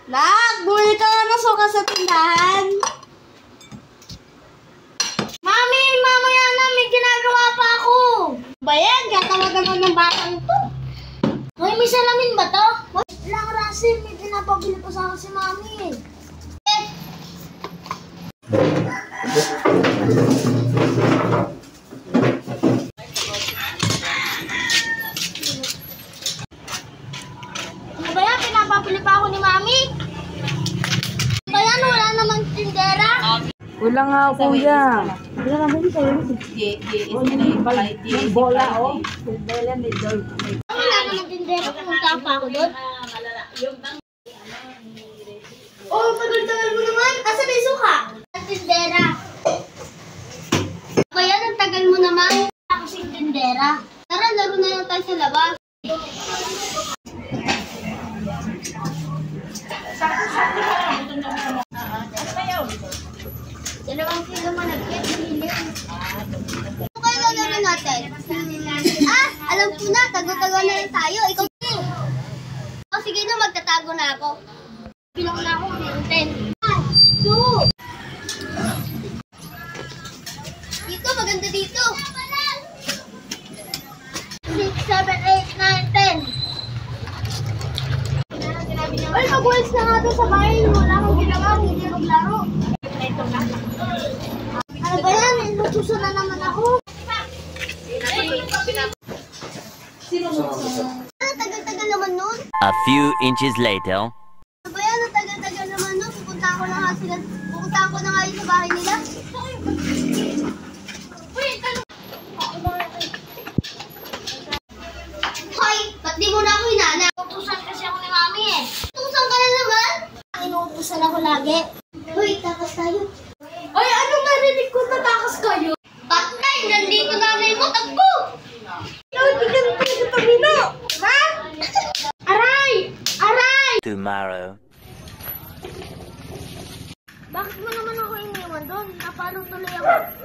Nak, bumili ka nga ng suka sa tindahan. Mami, mamaya na, may ginagawa pa ako. Bayan, katawag naman ng batang to. Hoy, may salamin ba to? Wala, Russell, may pinapabili pa sa akin si Mami. Ano ba yan? Pinapabili pa ako ni Mami? Bayan, wala namang tindera. Wala nga, kuya. Wala naman sa'yo. Bola, oh. Wala namang tindera. Pumunta pa ako doon. Oh, tagal-tagal mo naman. Asa may suka? Tindera. Bayan, ang tagal mo naman. Ako si tindera. Tara, laro na lang tayo sa labas. Dalawang kilo managkit, hindi. Ano kayo lalaro natin? Alam ko na, tago-tago na lang tayo. Ikaw din. O sige na, magtatago na ako. Bilang na ako, 10. 2. Dito, maganda dito. 6, 7, 8, 9, 10. Ay, mag-walis na nga doon sa bahay. Wala akong ginawa, hindi maglaro. Ano ba yan? Nagsuso na naman ako. Tagal-tagal naman nun. A few inches later. Ano ba yan? Tagal-tagal naman nun. Pupunta ko na nga yun sa bahay nila. Hoy! Ba't di mo na ako hinana? Utusan kasi ako ni Mami eh. Utusan ka na naman? Inuutusan ako lagi. Hoy, takas tayo. Ay, ano narinig ko na takas kayo? Patay! Nandito nanay mo, tagpo! Ikaw, hindi ka na Tamino! Ha? Aray! Aray! Tomorrow. Bakit mo naman ako iniwan doon? Napalong tuloy ako.